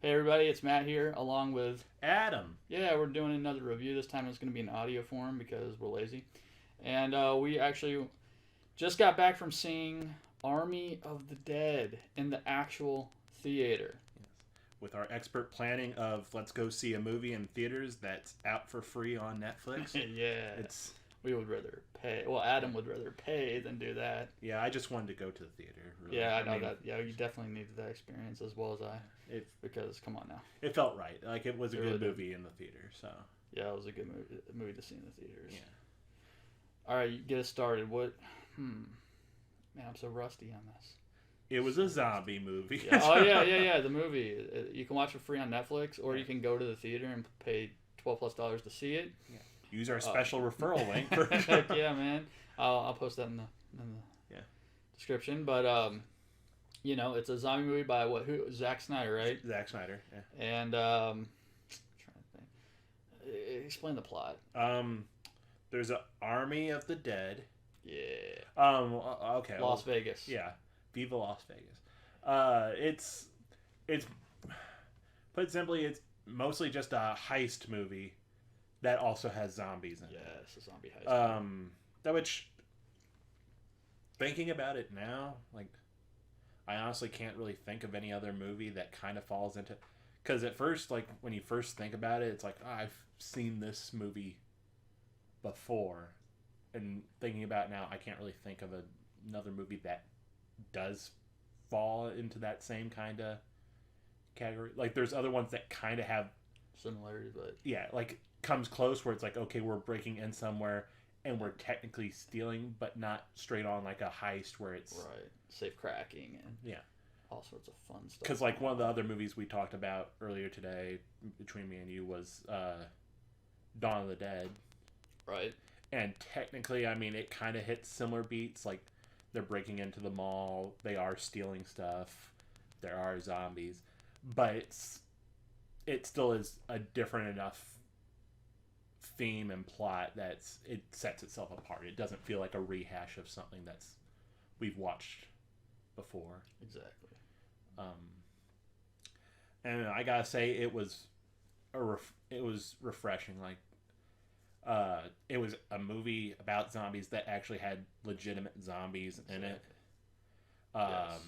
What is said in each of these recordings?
Hey everybody, it's Matt here, along with Adam. we're doing another review. This time it's going to be in audio form because we're lazy, and we actually just got back from seeing Army of the Dead in the actual theater. Yes. With our expert planning of let's go see a movie in theaters that's out for free on Netflix. Yeah, It's we would rather pay. Well, Adam would rather pay than do that. yeah, I just wanted to go to the theater. Really. Yeah, I know that. Yeah, you definitely needed that experience as well as I, It because come on now, it felt right. Like it was a it really good did. movie in the theater. So Yeah, it was a good movie to see in the theaters. yeah, All right, get us started. What? Man, I'm so rusty on this. it was a zombie movie. Yeah. Oh yeah. The movie. You can watch it free on Netflix, or Yeah. you can go to the theater and pay $12+ to see it. Yeah. Use our special referral link. Heck yeah, man. I'll post that in the Yeah. description. But it's a zombie movie by Zack Synder, right? Zack Snyder. Yeah. And trying to think. Explain the plot. There's an army of the dead. Yeah. Okay. Las Vegas. Yeah. Viva Las Vegas. It's put simply, it's mostly just a heist movie that also has zombies in it. Yes, a zombie heist. That which, thinking about it now, like, I honestly can't really think of any other movie that kind of falls into. Because at first, like, when you first think about it, it's like, oh, I've seen this movie before. And thinking about it now, I can't really think of another movie that does fall into that same kind of category. Like, there's other ones that kind of have Similarities, but yeah, like comes close where it's like, okay, we're breaking in somewhere and we're technically stealing, but not straight on like a heist where it's right, safe cracking and yeah, all sorts of fun stuff. because like one of the other movies we talked about earlier today between me and you was Dawn of the Dead, right? and technically, I mean, it kind of hits similar beats. Like they're breaking into the mall, they are stealing stuff, there are zombies, but it still is a different enough theme and plot that's it sets itself apart. It doesn't feel like a rehash of something that's we've watched before. Exactly. And I gotta say, it was it was refreshing. Like, it was a movie about zombies that actually had legitimate zombies in it. Yes.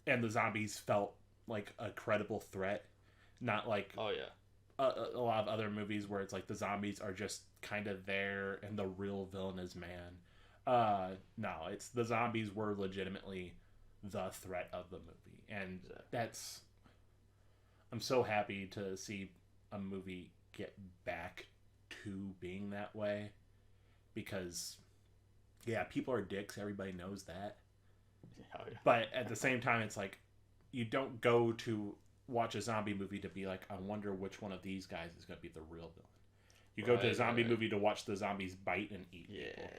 And the zombies felt like a credible threat, not like Oh yeah. a lot of other movies where it's like the zombies are just kind of there and the real villain is man. No, it's the zombies were legitimately the threat of the movie, and Exactly. that's I'm so happy to see a movie get back to being that way, because yeah, people are dicks, everybody knows that, Oh yeah. but at the same time it's like you don't go to watch a zombie movie to be like, I wonder which one of these guys is going to be the real villain. You go to a zombie movie to watch the zombies bite and eat people.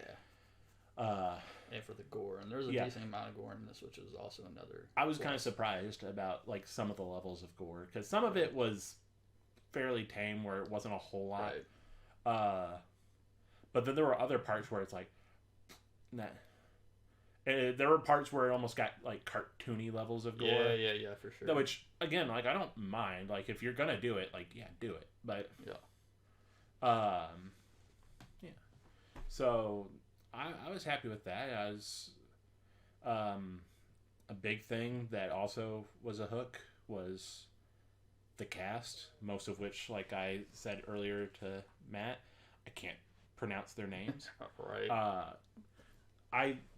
And for the gore, and there's a decent amount of gore in this, which is also another. I was kind of surprised about like some of the levels of gore, because some of it was fairly tame, where it wasn't a whole lot. Right. But then there were other parts where it's like, nah. There were parts where it almost got like cartoony levels of gore. Yeah, for sure. Which again, like, I don't mind. Like, if you're gonna do it, like, yeah, do it. But yeah. yeah. So I was happy with that. I was a big thing that also was a hook was the cast, most of which, like I said earlier to Matt, I can't pronounce their names. Right.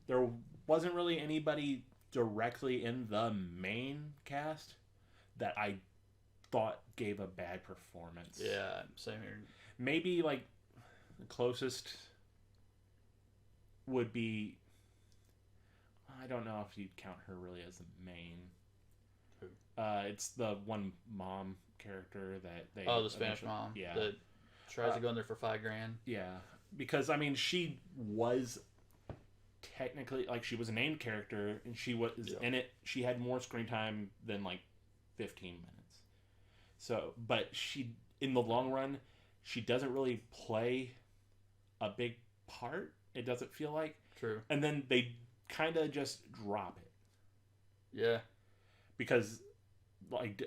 There wasn't really anybody directly in the main cast that I thought gave a bad performance. Yeah, same here. Maybe like the closest would be, I don't know if you'd count her really as the main. Who? It's the one mom character that they. Oh, the Spanish mom. Yeah. That tries to go in there for $5,000. Yeah, because I mean, she was technically, like, she was a named character and she was in it. She had more screen time than like 15 minutes. So, but she, in the long run, she doesn't really play a big part. It doesn't feel like. True. And then they kind of just drop it. Yeah. Because, like,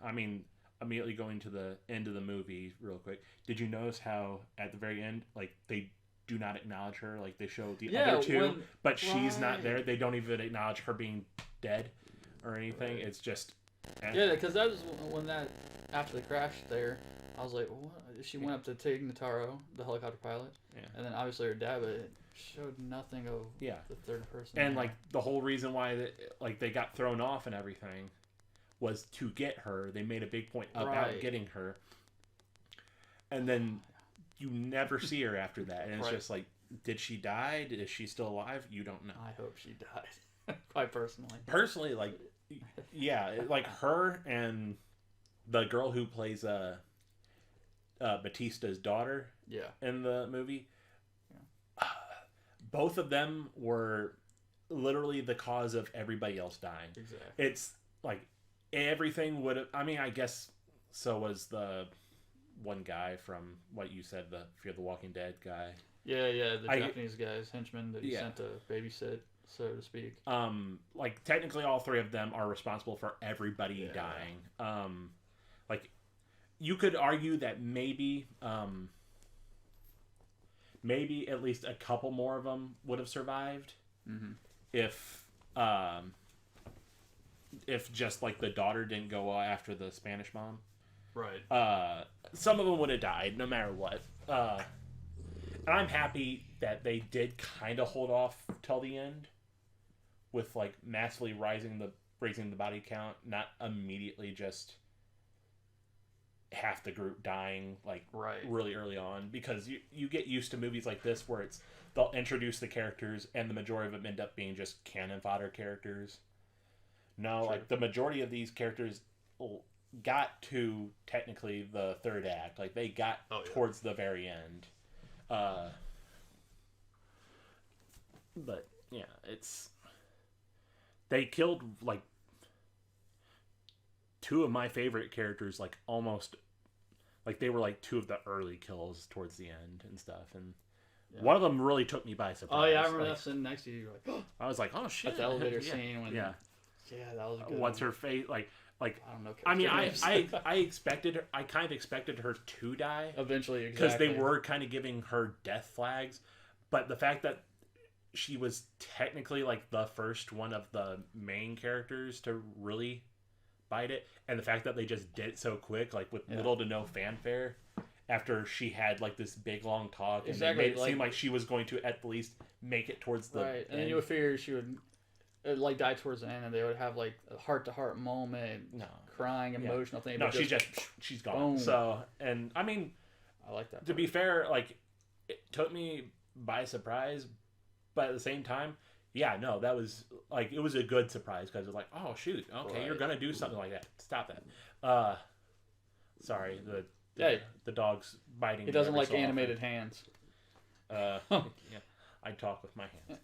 I mean, immediately going to the end of the movie real quick, did you notice how at the very end, like, they do not acknowledge her? Like, they show the other two, but she's not there. They don't even acknowledge her being dead or anything. Right. It's just... Yeah, because that was when that actually crashed there. I was like, what? She went up to take Notaro, the helicopter pilot, and then obviously her dad, but it showed nothing of the third person. And, like, the whole reason why they got thrown off and everything was to get her. They made a big point about getting her. And then you never see her after that. And it's just like, did she die? Is she still alive? You don't know. I hope she died. Quite personally. Personally, like, yeah, like her and the girl who plays Batista's daughter in the movie, both of them were literally the cause of everybody else dying. Exactly. It's like everything would have... I mean, I guess so was the one guy from what you said, the Fear the Walking Dead guy. Yeah, the Japanese guy's henchman that he sent to babysit, so to speak. Like, technically all three of them are responsible for everybody dying. Like, you could argue that maybe at least a couple more of them would have survived if just, like, the daughter didn't go after the Spanish mom. Right. Some of them would have died no matter what. And I'm happy that they did kind of hold off till the end with, like, massively raising the body count, not immediately just half the group dying, like, really early on, because you get used to movies like this where they'll introduce the characters and the majority of them end up being just cannon fodder characters. No, like, the majority of these characters got to technically the third act. Like, they got towards the very end. But yeah, they killed, like, two of my favorite characters, like, almost, like, they were like two of the early kills towards the end and stuff, and one of them really took me by surprise. Oh yeah, I remember that sitting next to you. Like, I was like, oh shit! At the elevator scene when that was a good. What's her face like? I don't know. I mean, I kind of expected her to die eventually, because they were kind of giving her death flags, but the fact that she was technically, like, the first one of the main characters to really bite it, and the fact that they just did it so quick, like, with little to no fanfare, after she had, like, this big long talk, and they made it seem like she was going to at least make it towards the end. And then you would figure she would, like, die towards the end, and they would have, like, a heart-to-heart moment, crying, emotional thing. No, she's gone. Boom. So, and, I mean, I like that. To be fair, like, it took me by surprise, but at the same time, that was, like, it was a good surprise, because it was like, oh, shoot, okay, you're gonna do something like that. Stop that. Sorry, the dog's biting. He doesn't like animated hands. I talk with my hands.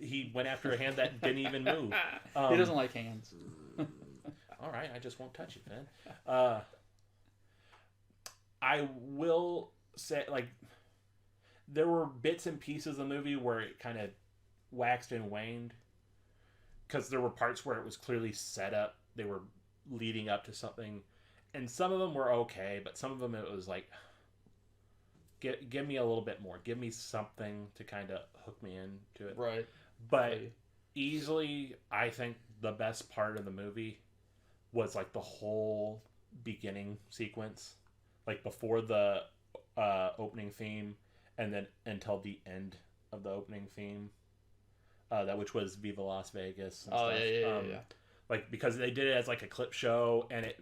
He went after a hand that didn't even move. He doesn't like hands. All right, I just won't touch it, man. I will say, like, there were bits and pieces of the movie where it kind of waxed and waned, because there were parts where it was clearly set up. They were leading up to something, and some of them were okay, but some of them it was like, give me a little bit more. Give me something to kind of hook me into it. Right. But easily, I think the best part of the movie was, like, the whole beginning sequence, like, before the opening theme, and then until the end of the opening theme, which was Viva Las Vegas and stuff. Yeah. Like, because they did it as, like, a clip show, and it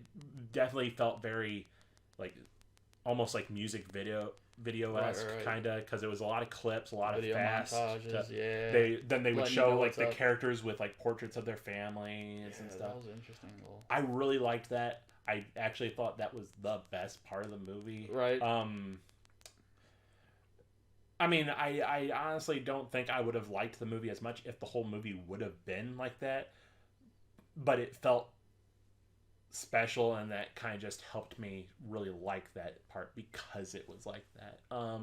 definitely felt very, like, almost like music video-esque, kind of, because it was a lot of clips, a lot video of fast montages. They would show, like, the characters with, like, portraits of their families and stuff. That was interesting. I really liked that. I actually thought that was the best part of the movie. Right. I mean, I honestly don't think I would have liked the movie as much if the whole movie would have been like that. But it felt special, and that kind of just helped me really like that part because it was like that. So.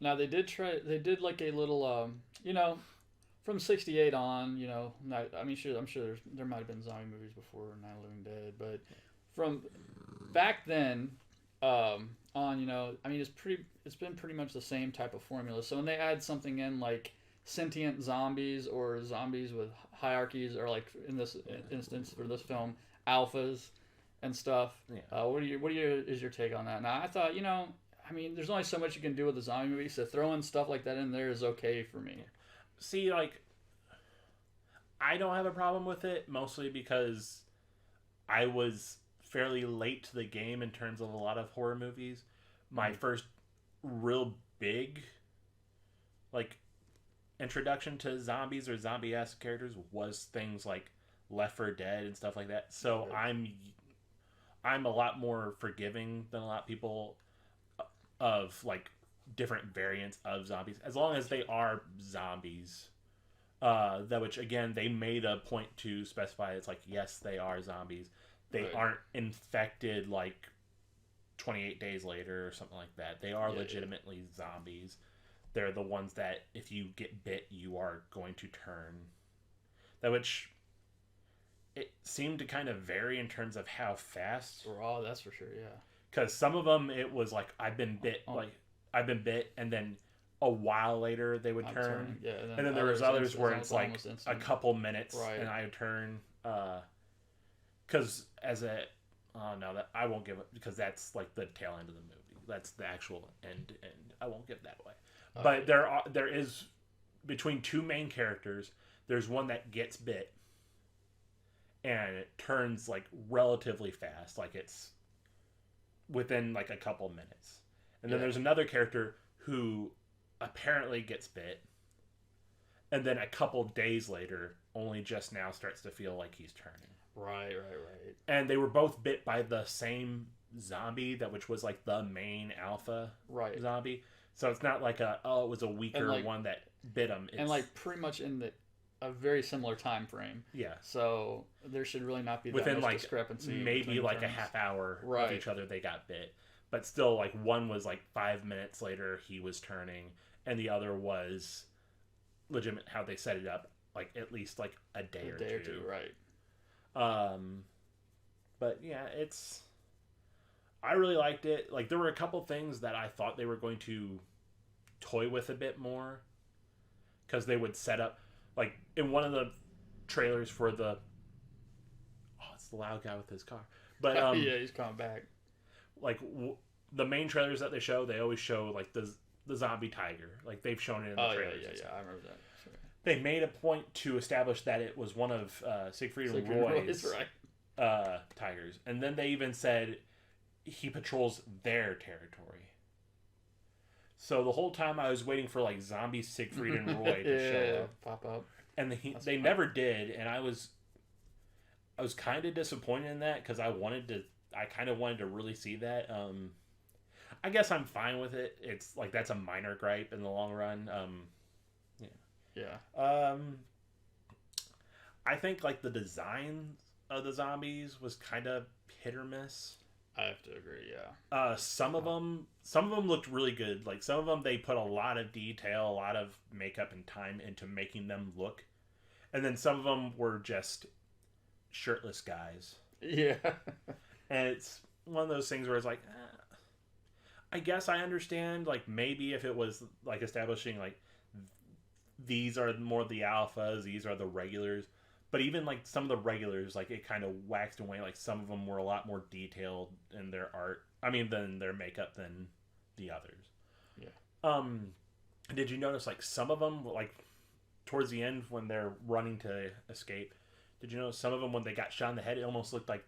Now, they did like a little, from '68 on, you know, I mean, sure, I'm sure there might have been zombie movies before Night of the Living Dead, but from back then on, you know, I mean, it's been pretty much the same type of formula. So when they add something in like sentient zombies or zombies with hierarchies, or like in this instance for this film, alphas and stuff. Yeah. Is your take on that? Now, I thought, you know, I mean, there's only so much you can do with a zombie movie, so throwing stuff like that in there is okay for me. See, like, I don't have a problem with it, mostly because I was fairly late to the game in terms of a lot of horror movies. My first real big, like, introduction to zombies or zombie-esque characters was things like Left 4 Dead and stuff like that. So I'm a lot more forgiving than a lot of people of, like, different variants of zombies, as long as they are zombies. That which, again, they made a point to specify. It's like, yes, they are zombies. They aren't infected like 28 days later or something like that. They are legitimately zombies. They're the ones that if you get bit, you are going to turn. That which it seemed to kind of vary in terms of how fast. Oh, that's for sure, yeah. Because some of them, it was like, I've been bit, and then a while later they would turn. Yeah, and then there was others where it's like a couple minutes and I would turn. Because I won't give it, because that's like the tail end of the movie. That's the actual end. I won't give that away. But there is, between two main characters, there's one that gets bit and it turns like relatively fast, like it's within like a couple minutes. And then there's another character who apparently gets bit and then a couple days later only just now starts to feel like he's turning. Right. And they were both bit by the same zombie, which was like the main alpha zombie. So it's not like it was a weaker one that bit him. And like pretty much in a very similar time frame. Yeah. So there should really not be that within much like discrepancy. Maybe like a half hour of each other they got bit. But still, like, one was like 5 minutes later he was turning, and the other was legitimate how they set it up, like at least like a day or two. Right. But yeah, I really liked it. Like, there were a couple things that I thought they were going to toy with a bit more, because they would set up, like, in one of the trailers for it's the loud guy with his car. But yeah, he's coming back. Like, the main trailers that they show, they always show like the zombie tiger. Like, they've shown it in the trailers. Yeah, I remember that. Sure. They made a point to establish that it was one of Siegfried and Roy's tigers, and then they even said he patrols their territory. So the whole time I was waiting for like zombie Siegfried and Roy to show up, pop up, and they never did, and I was kind of disappointed in that, because I kind of wanted to really see that. I guess I'm fine with it. It's like, that's a minor gripe in the long run. I think like the design of the zombies was kind of hit or miss. I have to agree. Yeah. Some of them looked really good. Like, some of them, they put a lot of detail, a lot of makeup and time into making them look, and then some of them were just shirtless guys. Yeah. And it's one of those things where it's like, I guess I understand, like, maybe if it was like establishing like these are more the alphas, these are the regulars, but even like some of the regulars, like, it kind of waxed away. Like, some of them were a lot more detailed in their art, than their makeup than the others. Yeah. Did you notice like some of them, like towards the end when they're running to escape, did you notice some of them, when they got shot in the head, it almost looked like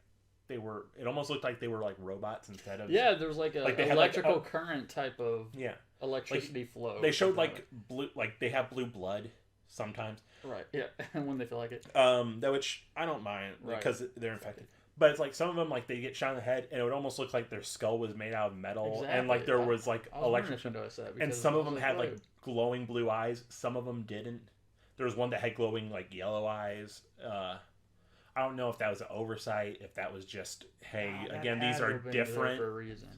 they were like robots instead of... Yeah, there was like an electrical current type of electricity flow. They showed like blue, like they have blue blood sometimes. Right, yeah, when they feel like it. That, which I don't mind, because they're infected. But it's like some of them, like, they get shot in the head and it would almost look like their skull was made out of metal. Exactly. And like there was like electric... And some of them had like glowing blue eyes. Some of them didn't. There was one that had glowing like yellow eyes. I don't know if that was an oversight, if that was just, hey, again, these are different for a reason.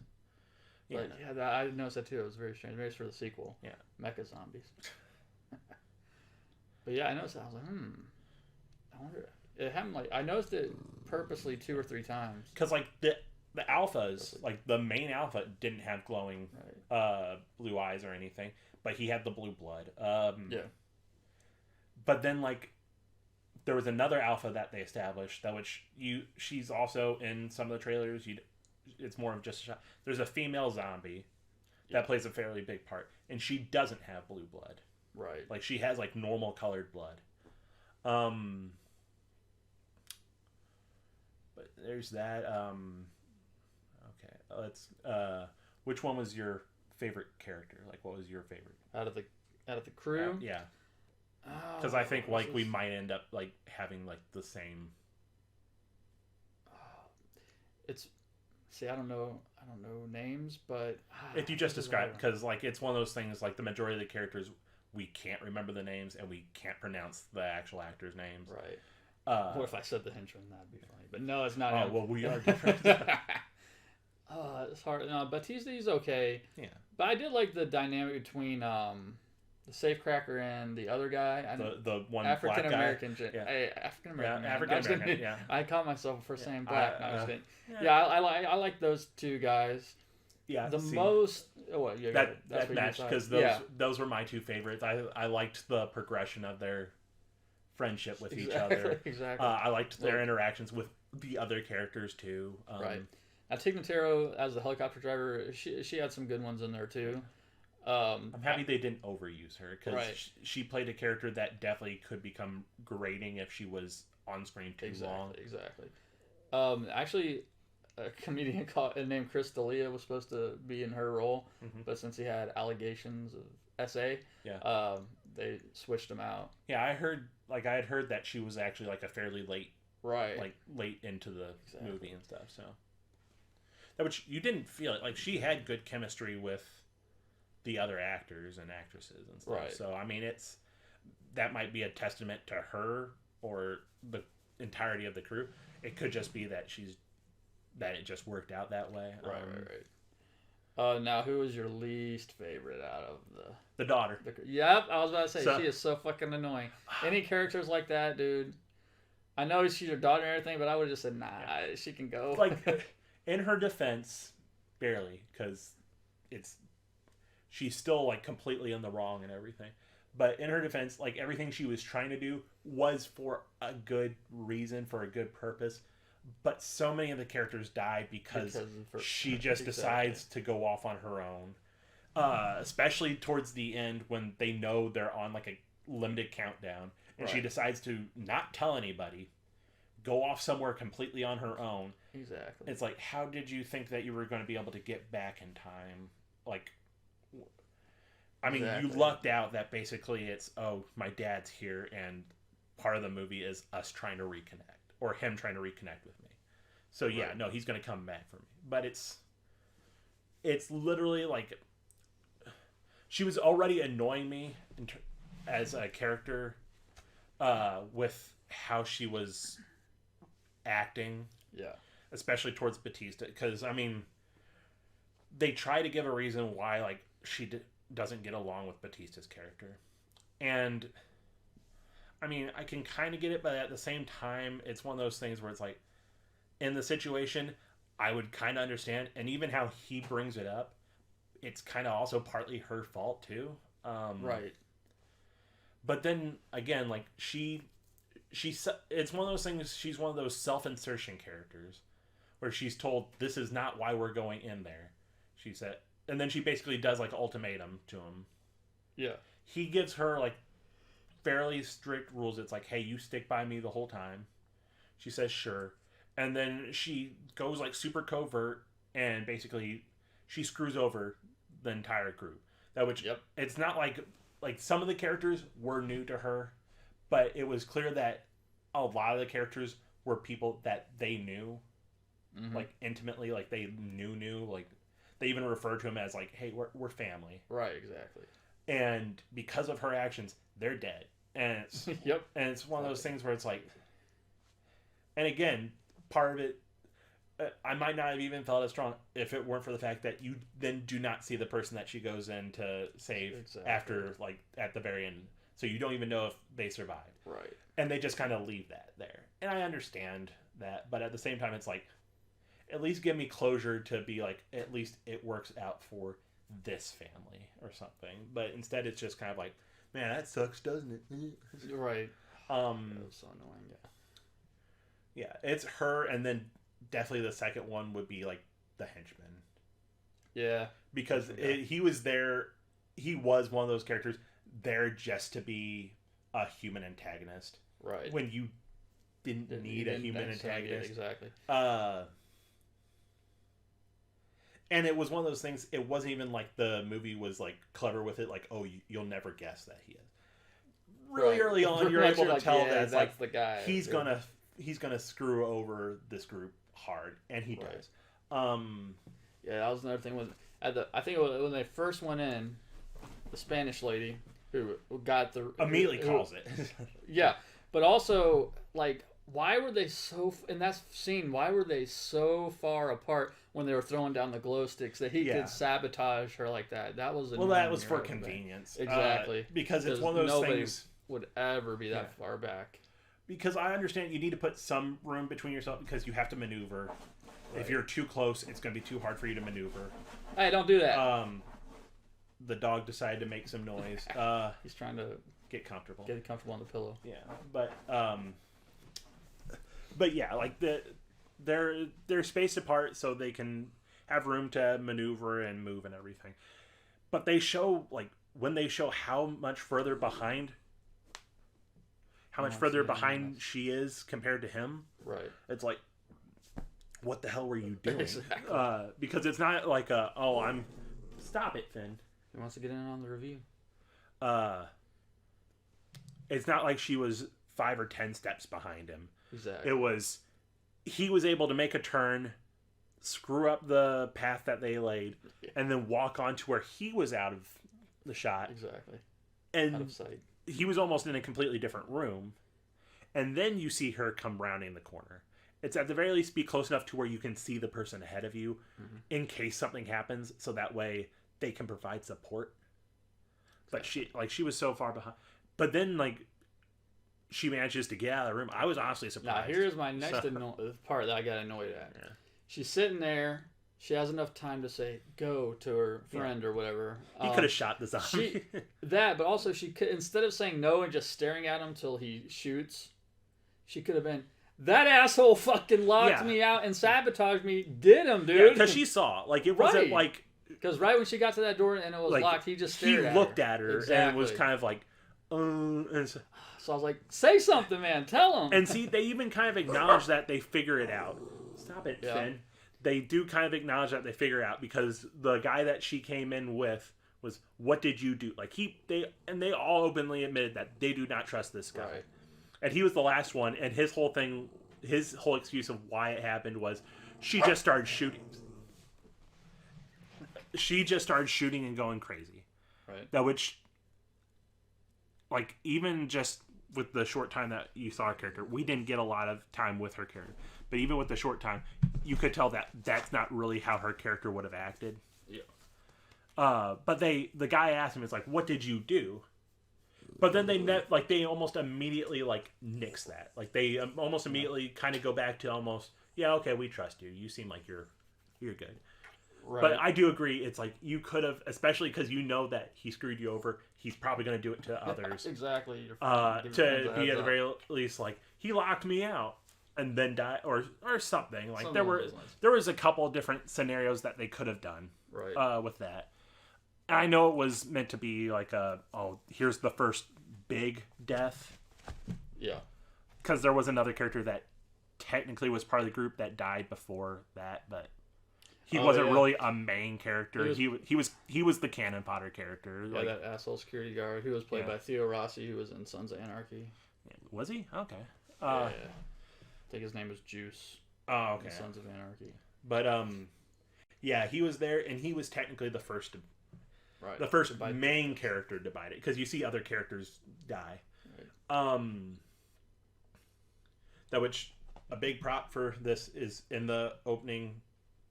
But yeah, I noticed that too. It was very strange. Maybe it's for the sequel. Yeah, Mecha Zombies. But yeah, I noticed that. I was like, I wonder. It happened like I noticed it purposely 2 or 3 times. Because like the alphas, like the main alpha, didn't have glowing blue eyes or anything, but he had the blue blood. Yeah. But then like there was another alpha that they established that she's also in some of the trailers. It's more of just a shot. There's a female zombie that plays a fairly big part, and she doesn't have blue blood. Right. Like she has like normal colored blood. But there's that. Okay, let's. Which one was your favorite character? Like, what was your favorite out of the crew? Yeah. Because I think like we might end up like having like the same. I don't know names, but if you just describe, because like it's one of those things like the majority of the characters we can't remember the names and we can't pronounce the actual actors' names. Right. What if I said the henchman? That'd be funny. But no, it's not. Oh, well, we are different. It's hard. No, Batista's okay. Yeah. But I did like the dynamic between the safecracker and the other guy. The one African black guy. American. African American. Yeah, African American. Yeah. I caught myself for saying black. Yeah. I like those two guys. Yeah. That matched because those were my two favorites. I liked the progression of their friendship with each other. Exactly. I liked their interactions with the other characters too. Right. Now, Tig Notaro as the helicopter driver, she had some good ones in there too. I'm happy they didn't overuse her because she played a character that definitely could become grating if she was on screen too long. Exactly. Actually, a comedian named Chris D'Elia was supposed to be in her role, but since he had allegations of SA, they switched him out. Yeah, I had heard that she was actually like a fairly late, late into the movie and stuff. So, which you didn't feel it. Like she had good chemistry with the other actors and actresses and stuff. Right. So I mean, that might be a testament to her or the entirety of the crew. It could just be that it just worked out that way. Right. Now, who is your least favorite out of the daughter? Yep, I was about to say she is so fucking annoying. Any characters like that, dude? I know she's your daughter and everything, but I would have just said, nah, she can go. Like, in her defense, barely, because she's still like completely in the wrong and everything. But in her defense, like everything she was trying to do was for a good reason, for a good purpose. But so many of the characters die because she just decides to go off on her own. Especially towards the end when they know they're on like a limited countdown. And she decides to not tell anybody, go off somewhere completely on her own. Exactly. It's like, how did you think that you were going to be able to get back in time? Like, I mean, you lucked out that basically it's, my dad's here, and part of the movie is us trying to reconnect, or him trying to reconnect with me. So yeah, no, he's going to come back for me. But it's literally like, she was already annoying me as a character with how she was acting. Yeah. Especially towards Batista. Because, I mean, they try to give a reason why, like, she doesn't get along with Batista's character. And, I mean, I can kind of get it, but at the same time, it's one of those things where it's like, in the situation, I would kind of understand. And even how he brings it up, it's kind of also partly her fault, too. Right. But then, again, like, it's one of those things, she's one of those self-insertion characters where she's told, this is not why we're going in there. She said, and then she basically does, like, ultimatum to him. Yeah. He gives her, like, fairly strict rules. It's like, hey, you stick by me the whole time. She says, sure. And then she goes, like, super covert, and basically she screws over the entire group. It's not like some of the characters were new to her, but it was clear that a lot of the characters were people that they knew, like, intimately, like, they knew, like, they even referred to him as, like, hey, we're family. Right, exactly. And because of her actions, they're dead. And it's, and it's one of those things where it's like, and again, part of it, I might not have even felt as strong if it weren't for the fact that you then do not see the person that she goes in to save after, like, at the very end. so you don't even know if they survived. Right. And they just kind of leave that there. And I understand that, but at the same time, it's like, at least give me closure to be like, at least it works out for this family or something. But instead, it's just kind of like, man, that sucks, doesn't it? Right. That was so annoying. Yeah, it's her, and then definitely the second one would be like the henchman. Yeah. Because he was there, he was one of those characters there just to be a human antagonist. Right. When you didn't need a human antagonist. Exactly. And it was one of those things, it wasn't even like the movie was like clever with it, like, oh, you'll never guess that he is. Really early on, you're able to tell that it's like the guy. He's gonna screw over this group hard, and he does. Yeah, that was another thing. I think when they first went in, the Spanish lady who got the immediately calls it. Yeah, but also like, why were they so in that scene? Why were they so far apart when they were throwing down the glow sticks that he could sabotage her like that? That was that was for convenience. Exactly, because it's one of those things would ever be that far back. Because I understand you need to put some room between yourself because you have to maneuver. Right. If you're too close, it's going to be too hard for you to maneuver. Hey, don't do that. The dog decided to make some noise. He's trying to get comfortable. Get comfortable on the pillow. Yeah, but yeah, like they're spaced apart so they can have room to maneuver and move and everything. But they show like when they show how much further behind she is compared to him. Right. It's like, what the hell were you doing? Exactly. Because it's not like stop it, Finn. He wants to get in on the review. It's not like she was 5 or 10 steps behind him. Exactly. It was, he was able to make a turn, screw up the path that they laid, and then walk on to where he was out of the shot. Exactly. And out of sight. He was almost in a completely different room. And then you see her come rounding the corner. It's at the very least be close enough to where you can see the person ahead of you in case something happens, so that way they can provide support. But she was so far behind. But then she manages to get out of the room. I was honestly surprised. Now here's my next part that I got annoyed at. Yeah. She's sitting there. She has enough time to say go to her friend or whatever. He could have shot the zombie. But also she could, instead of saying no and just staring at him till he shoots, she could have been, that asshole fucking locked me out and sabotaged me. Did him, dude. Yeah, because she saw. It wasn't like... Because right when she got to that door and it was locked, he just stared at her. He looked at her and was kind of like... and so I was like, say something, man. Tell him. And see, they even kind of acknowledge that they figure it out. Stop it, Finn. They do kind of acknowledge that they figure it out because the guy that she came in with was, what did you do? They all openly admitted that they do not trust this guy. Right. And he was the last one, and his whole excuse of why it happened was she just started shooting. She just started shooting and going crazy. Right. That which, even just with the short time that you saw her character, we didn't get a lot of time with her character. But even with the short time, you could tell that that's not really how her character would have acted. Yeah. But the guy asked him, it's like, what did you do? But then they almost immediately nix that. They almost immediately kind of go back to almost, yeah, okay, we trust you. You seem like you're good. Right. But I do agree. It's you could have, especially because you know that he screwed you over. He's probably going to do it to others. Exactly. To be at the very least he locked me out and then die or something. There was a couple of different scenarios that they could have done. Right. With that. I know it was meant to be here's the first big death. Yeah. Because there was another character that technically was part of the group that died before that, but he wasn't really a main character. He was the Cannon Potter character. Yeah, that asshole security guard who was played by Theo Rossi, who was in Sons of Anarchy. Was he? Okay. Yeah. I think his name was Juice. Oh, okay. Sons of Anarchy. But yeah, he was there, and he was technically the first. Right. The first main character to bite it, because you see other characters die. Right. That which a big prop for this is in the opening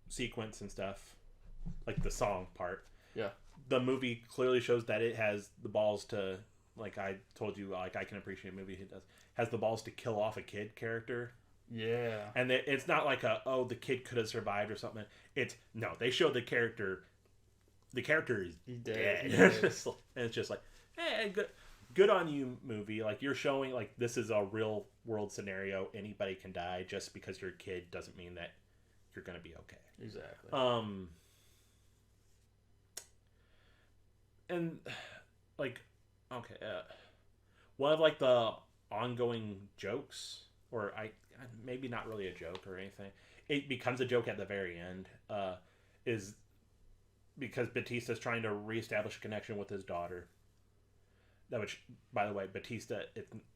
sequence and stuff, the song part. Yeah. The movie clearly shows that it has the balls to like I told you, like I can appreciate a movie that has the balls to kill off a kid character. Yeah. And it's not like the kid could have survived or something. It's no, they show the character. The character is dead. And it's just like, hey, good on you, movie. Like you're showing like this is a real world scenario. Anybody can die. Just because you're a kid doesn't mean that you're gonna be okay. Exactly. And like, okay, one of like the ongoing jokes, or maybe not really a joke or anything. It becomes a joke at the very end. Is because Batista's trying to reestablish a connection with his daughter. That which, by the way, Batista,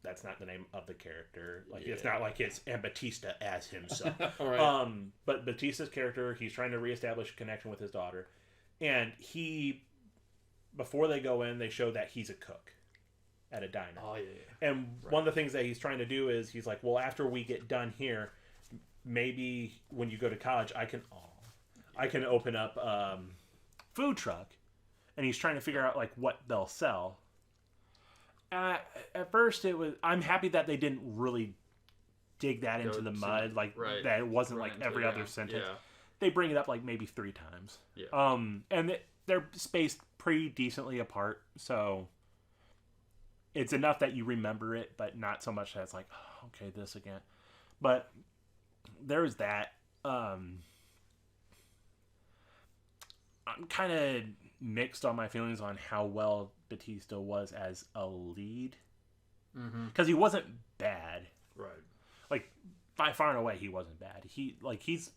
that's not the name of the character. Like it's not like it's and Batista as himself. Right. But Batista's character, he's trying to reestablish a connection with his daughter, and before they go in, they show that he's a cook at a diner. Oh yeah. And one of the things that he's trying to do is he's like, well, after we get done here, maybe when you go to college, I can open up food truck, and he's trying to figure out like what they'll sell. At first, I'm happy that they didn't really dig that into the mud, like that it wasn't like every other sentence. Yeah. They bring it up like maybe 3 times. Yeah. And they're spaced pretty decently apart, so it's enough that you remember it, but not so much that it's like, oh, okay, this again. But there's that. I'm kind of mixed on my feelings on how well Batista was as a lead, because he wasn't bad, right? Like by far and away, he wasn't bad. He's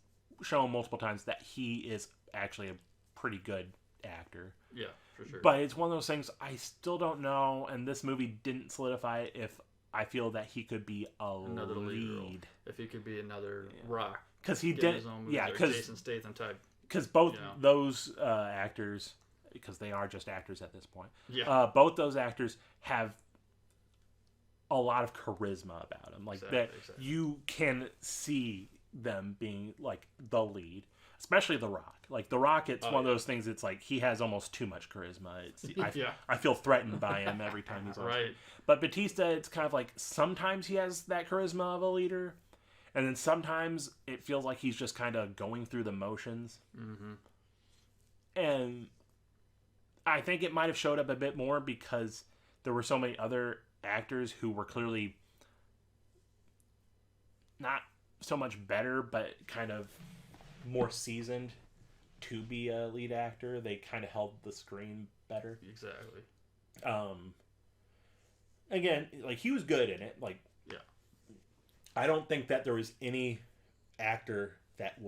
shown multiple times that he is actually a pretty good actor. Yeah, for sure. But it's one of those things I still don't know, and this movie didn't solidify if I feel that he could be another lead. If he could be another Rock, because he did, because Jason Statham type. Because both those actors, because they are just actors at this point. Yeah. Both those actors have a lot of charisma about them, like exactly. You can see them being like the lead, especially The Rock. Like The Rock, it's one of those things. It's like he has almost too much charisma. I feel threatened by him every time he's on. Right. But Batista, it's kind of like sometimes he has that charisma of a leader, and then sometimes it feels like he's just kind of going through the motions. Mm-hmm. And I think it might have showed up a bit more because there were so many other actors who were clearly not so much better, but kind of more seasoned to be a lead actor. They kind of held the screen better. Exactly. Again, like he was good in it. Like, yeah. I don't think that there was any actor that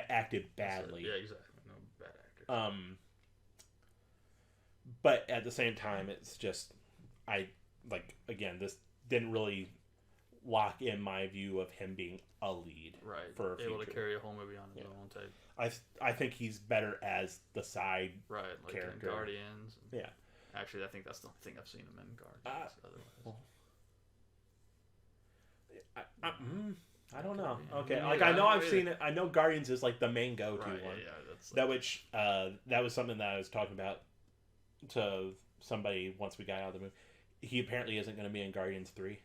acted badly. Yeah, exactly. No bad actor. But at the same time, it's just this didn't really lock in my view of him being a lead. Right. For able to carry a whole movie on his own type. I think he's better as the side like character. In Guardians. Yeah. Actually, I think that's the only thing I've seen him in Guardians. Otherwise. I don't know. Okay, like I know I've seen it. I know Guardians is like the main go-to one. Yeah, that's like... that was something that I was talking about to somebody once we got out of the movie. He apparently isn't going to be in Guardians 3.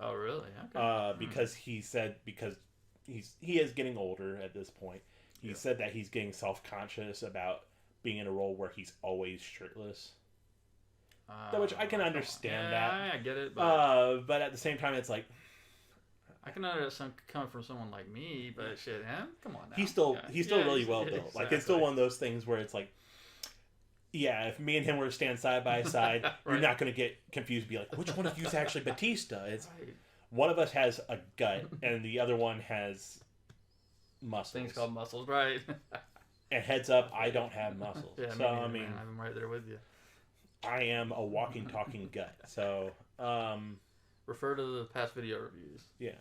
Oh, really? Okay. Because he said he is getting older at this point. He said that he's getting self-conscious about being in a role where he's always shirtless. Which I can understand that. I get it. But at the same time, it's like I can understand coming from someone like me, but shit, him? Come on now. He's still really well built. Exactly. Like it's still one of those things where it's like, yeah, if me and him were to stand side by side, you're not going to get confused and be like, which one of you is actually Batista? It's one of us has a gut and the other one has muscles. Things called muscles, right? And heads up, I don't have muscles. Yeah, so I mean, I'm right there with you. I am a walking, talking gut. So refer to the past video reviews. Yeah,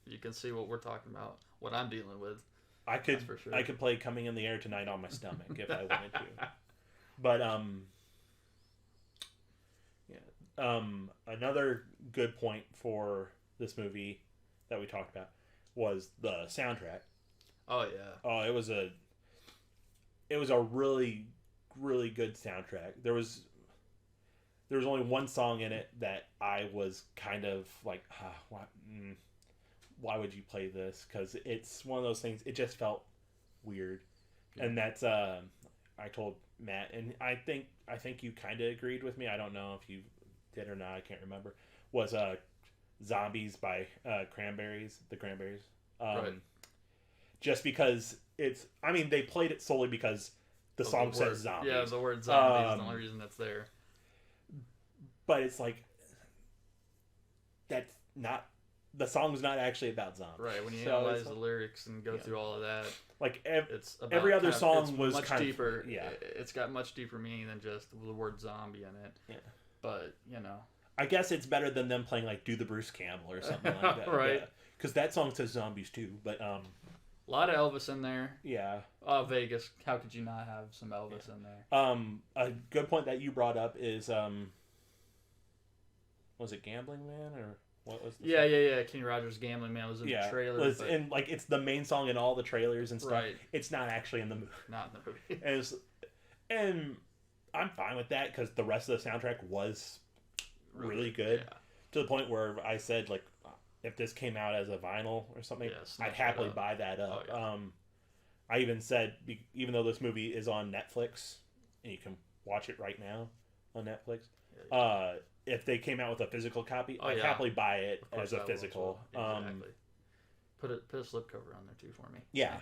you can see what we're talking about, what I'm dealing with. I could play "Coming in the Air Tonight" on my stomach if I wanted to. But another good point for this movie that we talked about was the soundtrack. Oh yeah. Oh, it was a really, really good soundtrack. There was there was only one song in it that I was kind of like, why would you play this? Because it's one of those things. It just felt weird, and that's I told Matt, and I think you kind of agreed with me. I don't know if you did or not. I can't remember. Was Zombies by Cranberries, the Cranberries. Right. Just because it's, I mean, they played it solely because the song says zombies. Yeah, the word zombie is the only reason that's there. But it's like, that's not, the song's not actually about zombies. Right, when you analyze the lyrics and go through all of that, like it's about every other song was much kind deeper. Of, yeah. It's got much deeper meaning than just the word zombie in it. Yeah. But, you know. I guess it's better than them playing like Do the Bruce Campbell or something like that. Right. Because that song says zombies too, but a lot of Elvis in there. Yeah. Vegas. How could you not have some Elvis in there? A good point that you brought up is was it Gambling Man or what was the song? Kenny Rogers' Gambling Man was in the trailer. And like it's the main song in all the trailers and stuff. Right. It's not actually in the movie. Not in the movie. And I'm fine with that because the rest of the soundtrack was really good. Yeah. To the point where I said, like, if this came out as a vinyl or something, I'd happily buy that up. Oh, yeah. I even said, even though this movie is on Netflix, and you can watch it right now on Netflix, if they came out with a physical copy, I'd happily buy it as a physical. Exactly. Put a slipcover on there too for me. Yeah.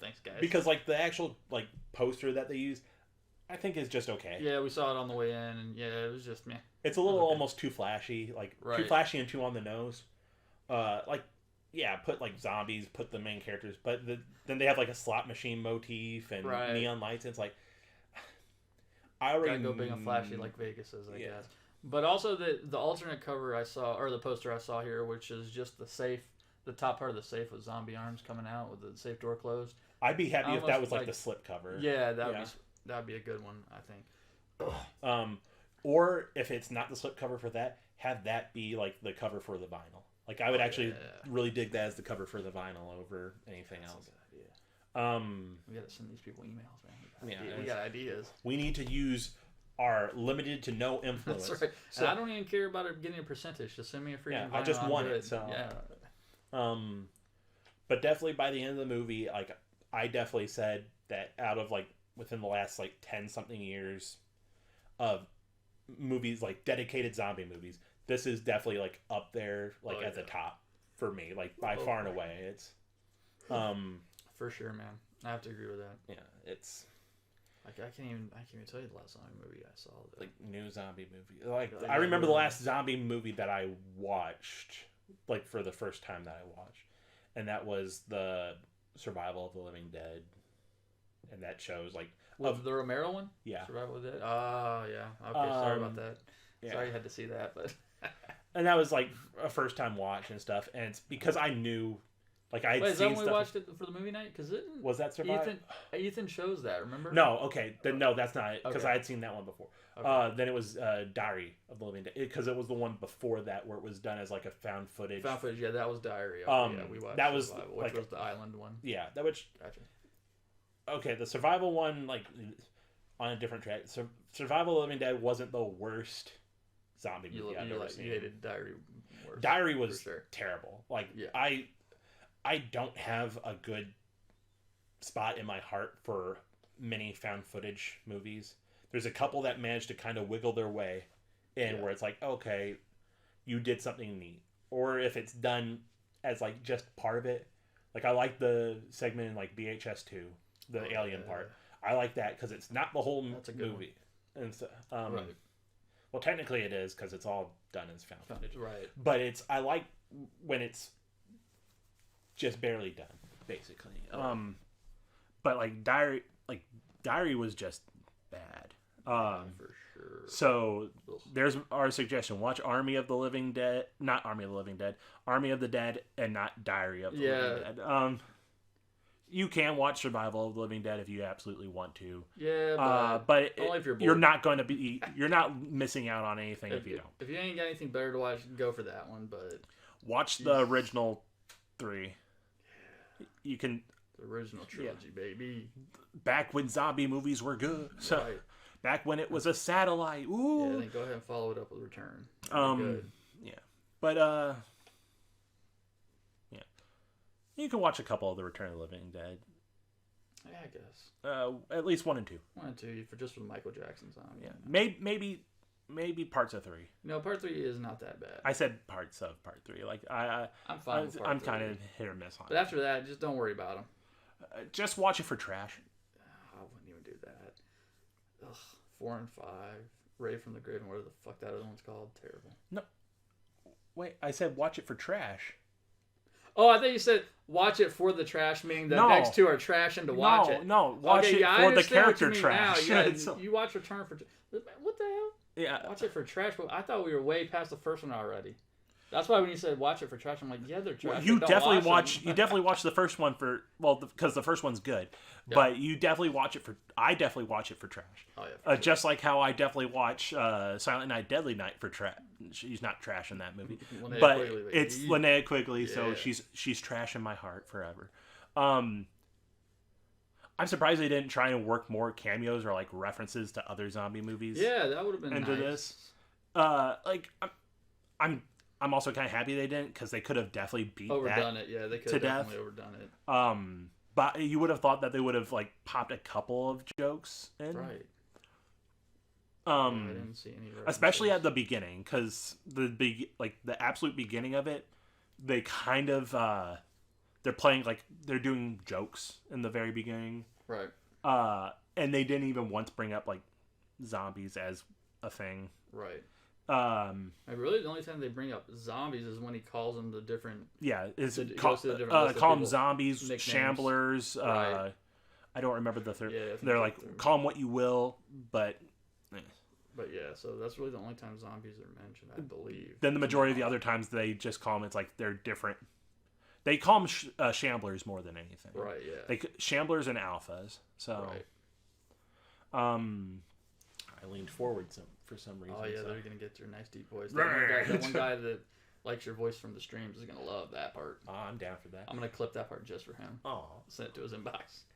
Thanks, guys. Because, like, the actual, like, poster that they use, I think is just okay. Yeah, we saw it on the way in, and it was just meh. It's a little almost too flashy, like too flashy and too on the nose. Put like zombies, put the main characters, but then they have like a slot machine motif and neon lights. And it's like I already gotta go big and flashy like Vegas is, I guess. But also the alternate cover I saw, or the poster I saw here, which is just the safe, the top part of the safe with zombie arms coming out with the safe door closed. I'd be happy if that was like the slip cover. Yeah, that'd be a good one, I think. Or if it's not the slip cover for that, have that be like the cover for the vinyl. Like I would actually really dig that as the cover for the vinyl over anything else. We gotta send these people emails, man. We got ideas. We need to use our limited to no influence. That's right. So, and I don't even care about it getting a percentage. Just send me a free vinyl. I just want it. So but definitely by the end of the movie, like I definitely said that out of like within the last like 10 something years of movies, like dedicated zombie movies, this is definitely like up there, like at the top for me, like by far and away. It's for sure, man. I have to agree with that. Yeah, it's like I can't even tell you the last zombie movie I saw. Like new zombie movie. Like I remember the last zombie movie that I watched, like for the first time that I watched, and that was the Survival of the Living Dead, and that shows like. Of the Romero one? Yeah. Survival of the Dead? Oh, yeah. Okay, sorry about that. Yeah. Sorry you had to see that, but... And that was, like, a first-time watch and stuff, and it's because I knew, like, I had seen stuff... Wait, is that when we watched it for the movie night? Because it... Was that Survival? Ethan chose that, remember? No, okay. Then, no, that's not it, because I had seen that one before. Okay. Then it was Diary of the Living Dead, because it was the one before that where it was done as, like, a found footage. Found footage, yeah, that was Diary. Okay, we watched that was, Survival, which was the island one. Yeah, that was... Gotcha. Okay, the Survival one, like, on a different track. Survival of the Living Dead wasn't the worst zombie movie I've ever seen. You hated Diary worse. Diary was terrible. Like, I don't have a good spot in my heart for many found footage movies. There's a couple that managed to kind of wiggle their way in where it's like, okay, you did something neat. Or if it's done as, like, just part of it. Like, I like the segment in, like, BHS 2. The alien part. I like that because it's not the whole movie. And so, well, technically it is because it's all done as found footage. Right. But I like when it's just barely done, basically. But like Diary was just bad. For sure. So there's our suggestion: watch Army of the Living Dead, not Army of the Living Dead, Army of the Dead, and not Diary of the Living Dead. You can watch Survival of the Living Dead if you absolutely want to. Yeah, but only if you're bored. You're not missing out on anything if you don't. If you ain't got anything better to watch, go for that one. But watch the original 3. You can the original trilogy, baby. Back when zombie movies were good. So, back when it was a satellite. Ooh. Yeah, then go ahead and follow it up with Return. Good. Yeah. But, yeah. You can watch a couple of the Return of the Living Dead. Yeah, I guess. At least 1 and 2. 1 and 2 for just for the Michael Jackson song. Yeah. Maybe parts of 3. No, part 3 is not that bad. I said parts of part 3. Like I'm fine with part I'm 3. kind of hit or miss on But it. after that, just don't worry about them. Just watch it for trash. I wouldn't even do that. Ugh, 4 and 5. Ray from the Grave and whatever the fuck that other one's called. Terrible. No. Wait, I said watch it for trash. Oh, I thought you said watch it for the trash, meaning the next 2 are trash and to watch it. No, watch it for the character trash. Now. Yeah, you watch Return for... What the hell? Yeah. Watch it for trash. But I thought we were way past the first one already. That's why when you said watch it for trash, I'm like, yeah, they're trash. Well, you definitely watch the first one for because the first one's good. Yeah. But you definitely watch it for. I definitely watch it for trash. Oh yeah. Just like how I definitely watch Silent Night, Deadly Night for trash. She's not trash in that movie, but it's Linnea Quigley, so she's trash in my heart forever. I'm surprised they didn't try and work more cameos or like references to other zombie movies. Yeah, that would have been into nice. This. I'm also kind of happy they didn't because they could have definitely beat overdone it. Yeah, they could have definitely overdone it. But you would have thought that they would have like popped a couple of jokes in. Right. I didn't see any references. Especially at the beginning, because the absolute beginning of it, they kind of they're playing like they're doing jokes in the very beginning. Right. And they didn't even once bring up like zombies as a thing. Right. Really, the only time they bring up zombies is when he calls them the different. Yeah, call them zombies, nicknames. Shamblers. Right. I don't remember the third. Yeah, they're like call them what you will, but. But yeah, so that's really the only time zombies are mentioned, I believe. Then the majority of the other times they just call them. It's like they're different. They call them shamblers more than anything. Right. Yeah. Shamblers and alphas. So. Right. I leaned forward for some reason. Oh yeah, they're gonna get your nice deep voice. That one guy that likes your voice from the streams is gonna love that part. Oh, I'm down for that. I'm gonna clip that part just for him. Oh, send it to his inbox.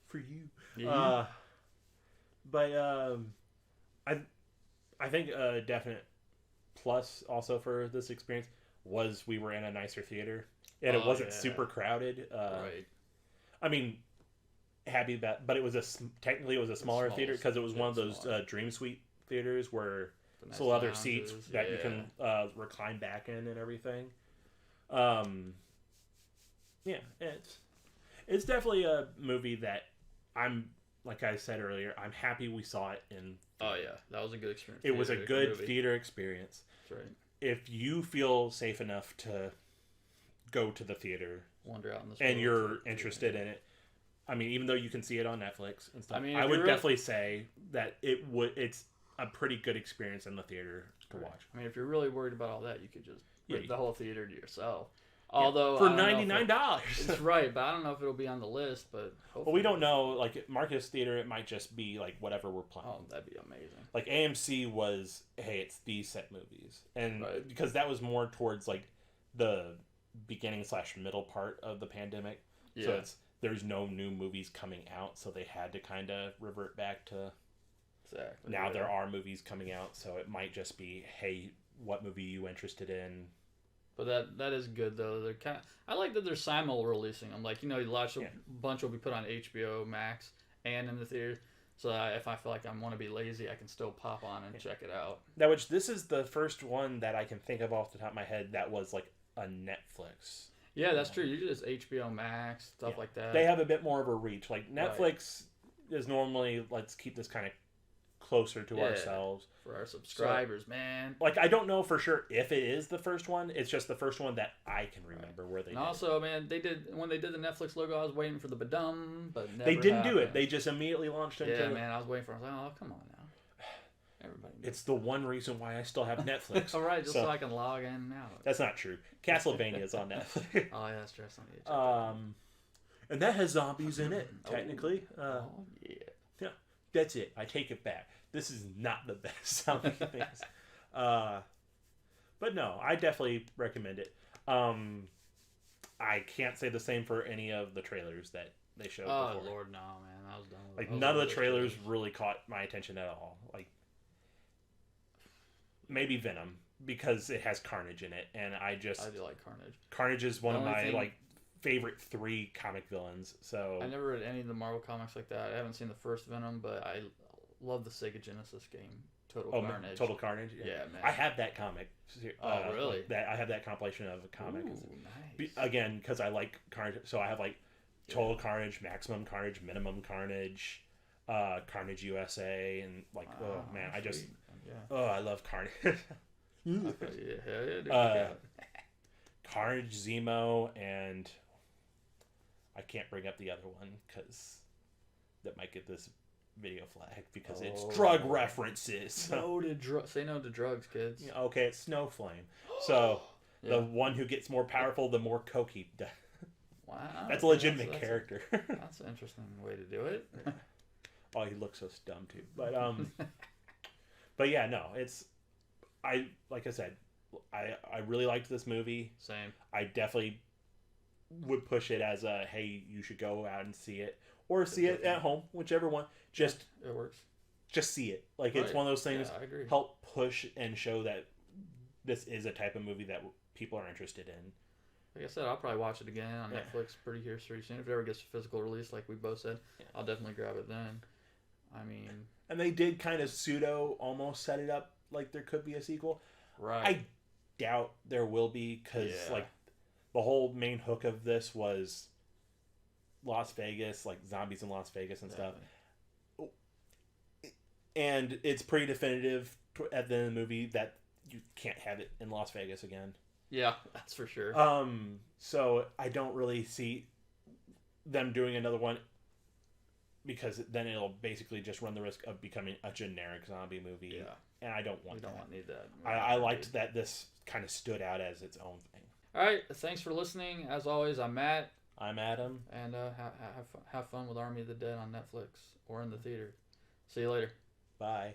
For you. Yeah. I think a definite plus also for this experience was we were in a nicer theater and it wasn't super crowded. Right. I mean, happy about, but it was technically it was a smaller theater because it was one of those Dream Suite theaters where nice still other seats that you can recline back in and everything. Yeah, it's definitely a movie that like I said earlier, I'm happy we saw it in. Oh yeah, that was a good experience. It was a good theater experience. That's right. If you feel safe enough to go to the theater, wander out in the and you're interested in it, I mean, even though you can see it on Netflix and stuff, I would definitely say that it's a pretty good experience in the theater to watch. I mean, if you're really worried about all that, you could just rent the whole theater to yourself. Although for $99, it's right, but I don't know if it'll be on the list. But well, we don't know. Like at Marcus Theater, it might just be like whatever we're playing. Oh, that'd be amazing. Like AMC was, hey, it's these set movies, and because that was more towards like the beginning / middle part of the pandemic. Yeah. So there's no new movies coming out, so they had to kind of revert back to. Exactly. Now there are movies coming out, so it might just be, hey, what movie are you interested in? But that is good though. They're kind of, I like that they're simul releasing them. Like, a bunch will be put on HBO Max and in the theater. So if I feel like I want to be lazy, I can still pop on and check it out. Now, this is the first one that I can think of off the top of my head that was like a Netflix. Yeah, that's true. Usually it's HBO Max, stuff like that. They have a bit more of a reach. Like Netflix is normally, let's keep this kind of closer to ourselves. For our subscribers, man. Like, I don't know for sure if it is the first one. It's just the first one that I can remember where they did. Also, man, when they did the Netflix logo, I was waiting for the badum, but never they didn't do it. They just immediately launched into it. Yeah, man, I was waiting for it. I was like, oh, come on now. Everybody knows. It's the one reason why I still have Netflix. All right, just so I can log in and out. That's not true. Castlevania is on Netflix. Oh, yeah, that's just on the and that has zombies in it, technically. Yeah. Yeah, that's it. I take it back. This is not the best zombie things. But no, I definitely recommend it. I can't say the same for any of the trailers that they showed before. Lord, no, man. I was done with Like it. I was none of over the those trailers really caught my attention at all. Like maybe Venom because it has Carnage in it, and I do like Carnage. Carnage is one The of only my thing- like favorite 3 comic villains. So I never read any of the Marvel comics like that. I haven't seen the first Venom, but I love the Sega Genesis game, Total Carnage. Total Carnage. Yeah, man. I have that comic. Really? That I have that compilation of a comic. Ooh, nice. Again, because I like Carnage, so I have like Total Carnage, Maximum Carnage, Minimum Carnage, Carnage USA, and like oh man, I just I love Carnage. Carnage, Zemo, and I can't bring up the other one because that might get this video flagged because it's drug references. No to say no to drugs, kids. Okay, it's Snowflame. So the one who gets more powerful, the more coke he does. Wow, that's a legitimate character. That's an interesting way to do it. Oh, he looks so dumb too. But yeah, no, it's like I said, I really liked this movie. Same. I definitely would push it as a hey, you should go out and see it or see it at home, whichever one. Just it works. Just see it. Like it's one of those things. Yeah, I agree. Help push and show that this is a type of movie that people are interested in. Like I said, I'll probably watch it again on Netflix pretty soon. If it ever gets a physical release, like we both said, I'll definitely grab it then. I mean, and they did kind of pseudo almost set it up like there could be a sequel. Right. I doubt there will be because like the whole main hook of this was Las Vegas, like zombies in Las Vegas and stuff. And it's pretty definitive at the end of the movie that you can't have it in Las Vegas again. Yeah, that's for sure. So I don't really see them doing another one because then it'll basically just run the risk of becoming a generic zombie movie. Yeah. And I don't want that. Need that. I liked that this kind of stood out as its own thing. All right. Thanks for listening. As always, I'm Matt. I'm Adam. And have fun with Army of the Dead on Netflix or in the theater. See you later. Bye.